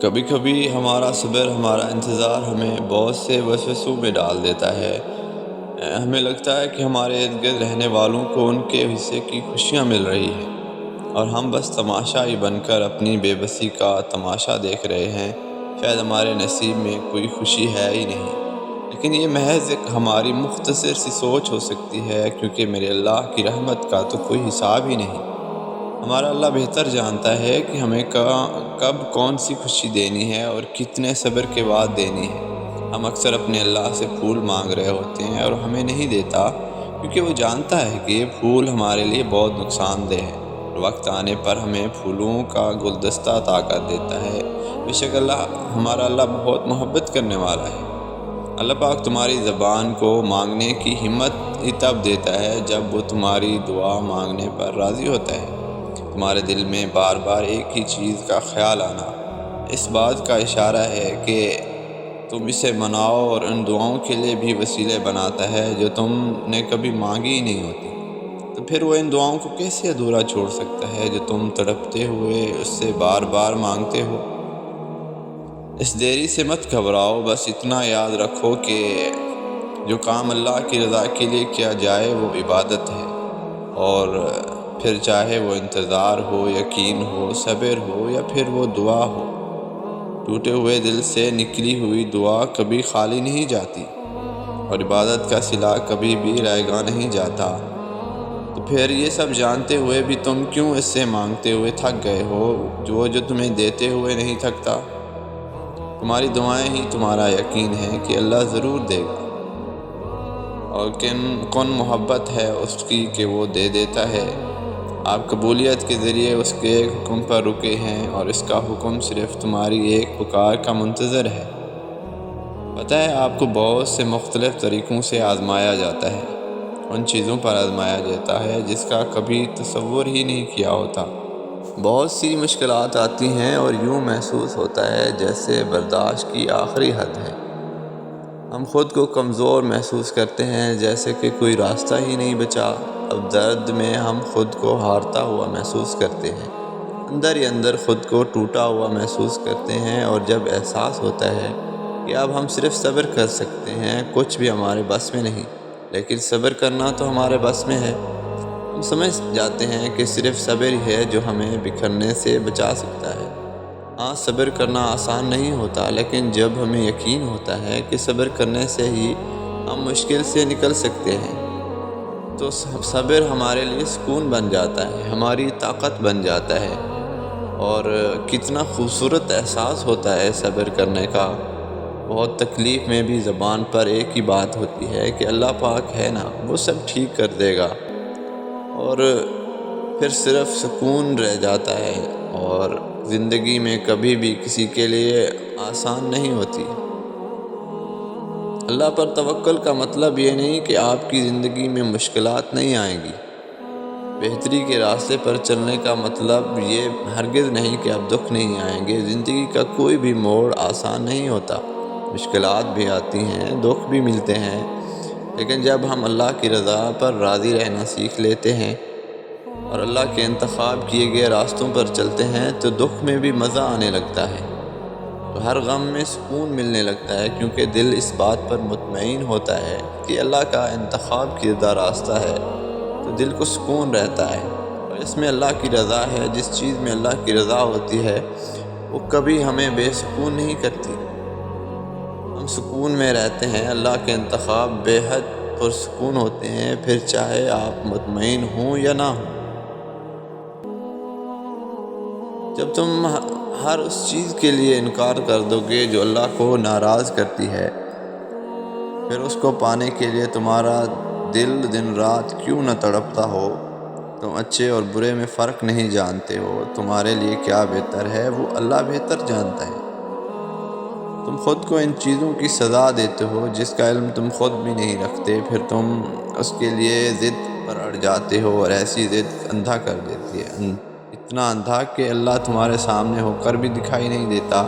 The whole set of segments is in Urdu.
کبھی کبھی ہمارا صبر، ہمارا انتظار ہمیں بہت سے وسوسوں میں ڈال دیتا ہے۔ ہمیں لگتا ہے کہ ہمارے ارد گرد رہنے والوں کو ان کے حصے کی خوشیاں مل رہی ہیں اور ہم بس تماشائی بن کر اپنی بے بسی کا تماشا دیکھ رہے ہیں۔ شاید ہمارے نصیب میں کوئی خوشی ہے ہی نہیں، لیکن یہ محض ایک ہماری مختصر سی سوچ ہو سکتی ہے، کیونکہ میرے اللہ کی رحمت کا تو کوئی حساب ہی نہیں۔ ہمارا اللہ بہتر جانتا ہے کہ ہمیں کب کون سی خوشی دینی ہے اور کتنے صبر کے بعد دینی ہے۔ ہم اکثر اپنے اللہ سے پھول مانگ رہے ہوتے ہیں اور ہمیں نہیں دیتا، کیونکہ وہ جانتا ہے کہ یہ پھول ہمارے لیے بہت نقصان دہ ہے۔ وقت آنے پر ہمیں پھولوں کا گلدستہ عطا کر دیتا ہے۔ بے شک ہمارا اللہ بہت محبت کرنے والا ہے۔ اللہ پاک تمہاری زبان کو مانگنے کی ہمت ہی تب دیتا ہے جب وہ تمہاری دعا مانگنے پر راضی ہوتا ہے۔ تمہارے دل میں بار بار ایک ہی چیز کا خیال آنا اس بات کا اشارہ ہے کہ تم اسے مناؤ اور ان دعاؤں کے لیے بھی وسیلے بناتا ہے جو تم نے کبھی مانگی ہی نہیں ہوتی۔ تو پھر وہ ان دعاؤں کو کیسے ادھورا چھوڑ سکتا ہے جو تم تڑپتے ہوئے اس سے بار بار مانگتے ہو؟ اس دیری سے مت گھبراؤ، بس اتنا یاد رکھو کہ جو کام اللہ کی رضا کے لیے کیا جائے وہ عبادت ہے، اور پھر چاہے وہ انتظار ہو، یقین ہو، صبر ہو یا پھر وہ دعا ہو۔ ٹوٹے ہوئے دل سے نکلی ہوئی دعا کبھی خالی نہیں جاتی، اور عبادت کا صلہ کبھی بھی رائگاں نہیں جاتا۔ تو پھر یہ سب جانتے ہوئے بھی تم کیوں اس سے مانگتے ہوئے تھک گئے ہو جو تمہیں دیتے ہوئے نہیں تھکتا؟ تمہاری دعائیں ہی تمہارا یقین ہے کہ اللہ ضرور دے گا، اور کن محبت ہے اس کی کہ وہ دے دیتا ہے۔ آپ قبولیت کے ذریعے اس کے ایک حکم پر رکے ہیں، اور اس کا حکم صرف تمہاری ایک پکار کا منتظر ہے۔ پتہ ہے آپ کو بہت سے مختلف طریقوں سے آزمایا جاتا ہے، ان چیزوں پر آزمایا جاتا ہے جس کا کبھی تصور ہی نہیں کیا ہوتا۔ بہت سی مشکلات آتی ہیں اور یوں محسوس ہوتا ہے جیسے برداشت کی آخری حد ہے۔ ہم خود کو کمزور محسوس کرتے ہیں، جیسے کہ کوئی راستہ ہی نہیں بچا۔ اب درد میں ہم خود کو ہارتا ہوا محسوس کرتے ہیں، اندر ہی اندر خود کو ٹوٹا ہوا محسوس کرتے ہیں، اور جب احساس ہوتا ہے کہ اب ہم صرف صبر کر سکتے ہیں، کچھ بھی ہمارے بس میں نہیں، لیکن صبر کرنا تو ہمارے بس میں ہے۔ ہم سمجھ جاتے ہیں کہ صرف صبر ہی ہے جو ہمیں بکھرنے سے بچا سکتا ہے۔ ہاں، صبر کرنا آسان نہیں ہوتا، لیکن جب ہمیں یقین ہوتا ہے کہ صبر کرنے سے ہی ہم مشکل سے نکل سکتے ہیں، تو صبر ہمارے لیے سکون بن جاتا ہے، ہماری طاقت بن جاتا ہے۔ اور کتنا خوبصورت احساس ہوتا ہے صبر کرنے کا۔ بہت تکلیف میں بھی زبان پر ایک ہی بات ہوتی ہے کہ اللہ پاک ہے نا، وہ سب ٹھیک کر دے گا، اور پھر صرف سکون رہ جاتا ہے۔ اور زندگی میں کبھی بھی کسی کے لیے آسان نہیں ہوتی۔ اللہ پر توکل کا مطلب یہ نہیں کہ آپ کی زندگی میں مشکلات نہیں آئیں گی۔ بہتری کے راستے پر چلنے کا مطلب یہ ہرگز نہیں کہ اب دکھ نہیں آئیں گے۔ زندگی کا کوئی بھی موڑ آسان نہیں ہوتا، مشکلات بھی آتی ہیں، دکھ بھی ملتے ہیں، لیکن جب ہم اللہ کی رضا پر راضی رہنا سیکھ لیتے ہیں اور اللہ کے انتخاب کیے گئے راستوں پر چلتے ہیں، تو دکھ میں بھی مزہ آنے لگتا ہے، تو ہر غم میں سکون ملنے لگتا ہے، کیونکہ دل اس بات پر مطمئن ہوتا ہے کہ اللہ کا انتخاب کردہ راستہ ہے، تو دل کو سکون رہتا ہے۔ اور اس میں اللہ کی رضا ہے۔ جس چیز میں اللہ کی رضا ہوتی ہے وہ کبھی ہمیں بے سکون نہیں کرتی، ہم سکون میں رہتے ہیں۔ اللہ کے انتخاب بے حد پرسکون ہوتے ہیں، پھر چاہے آپ مطمئن ہوں یا نہ ہوں۔ جب تم ہر اس چیز کے لیے انکار کر دو گے جو اللہ کو ناراض کرتی ہے، پھر اس کو پانے کے لیے تمہارا دل دن رات کیوں نہ تڑپتا ہو۔ تم اچھے اور برے میں فرق نہیں جانتے ہو، تمہارے لیے کیا بہتر ہے وہ اللہ بہتر جانتا ہے۔ تم خود کو ان چیزوں کی سزا دیتے ہو جس کا علم تم خود بھی نہیں رکھتے، پھر تم اس کے لیے ضد پر اڑ جاتے ہو، اور ایسی ضد اندھا کر دیتی ہے، اتنا اندھا کہ اللہ تمہارے سامنے ہو کر بھی دکھائی نہیں دیتا۔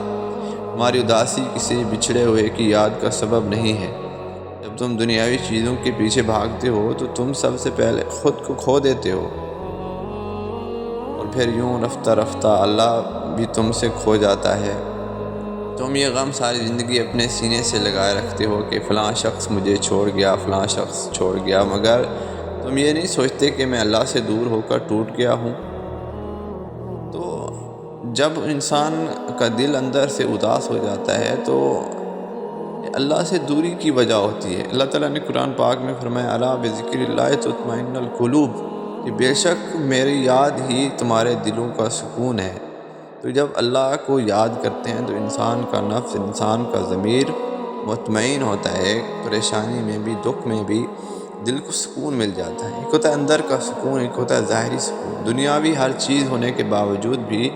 تمہاری اداسی کسی بچھڑے ہوئے کی یاد کا سبب نہیں ہے۔ جب تم دنیاوی چیزوں کے پیچھے بھاگتے ہو تو تم سب سے پہلے خود کو کھو دیتے ہو، اور پھر یوں رفتہ رفتہ اللہ بھی تم سے کھو جاتا ہے۔ تم یہ غم ساری زندگی اپنے سینے سے لگائے رکھتے ہو کہ فلاں شخص مجھے چھوڑ گیا، فلاں شخص چھوڑ گیا، مگر تم یہ نہیں سوچتے کہ میں اللہ سے دور ہو کر ٹوٹ گیا ہوں۔ تو جب انسان کا دل اندر سے اداس ہو جاتا ہے تو اللہ سے دوری کی وجہ ہوتی ہے۔ اللہ تعالیٰ نے قرآن پاک میں فرمایا الا بذکر اللہ تطمئن القلوب، کہ بے شک میری یاد ہی تمہارے دلوں کا سکون ہے۔ تو جب اللہ کو یاد کرتے ہیں تو انسان کا نفس، انسان کا ضمیر مطمئن ہوتا ہے، پریشانی میں بھی، دکھ میں بھی دل کو سکون مل جاتا ہے۔ ایک ہوتا ہے اندر کا سکون، ایک ہوتا ہے ظاہری سکون۔ دنیاوی ہر چیز ہونے کے باوجود بھی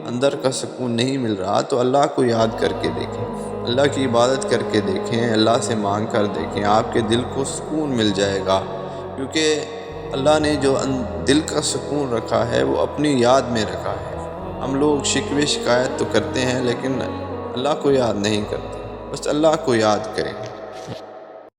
اندر کا سکون نہیں مل رہا تو اللہ کو یاد کر کے دیکھیں، اللہ کی عبادت کر کے دیکھیں، اللہ سے مانگ کر دیکھیں، آپ کے دل کو سکون مل جائے گا، کیونکہ اللہ نے جو دل کا سکون رکھا ہے وہ اپنی یاد میں رکھا ہے۔ ہم لوگ شکوے شکایت تو کرتے ہیں لیکن اللہ کو یاد نہیں کرتے، بس اللہ کو یاد کریں۔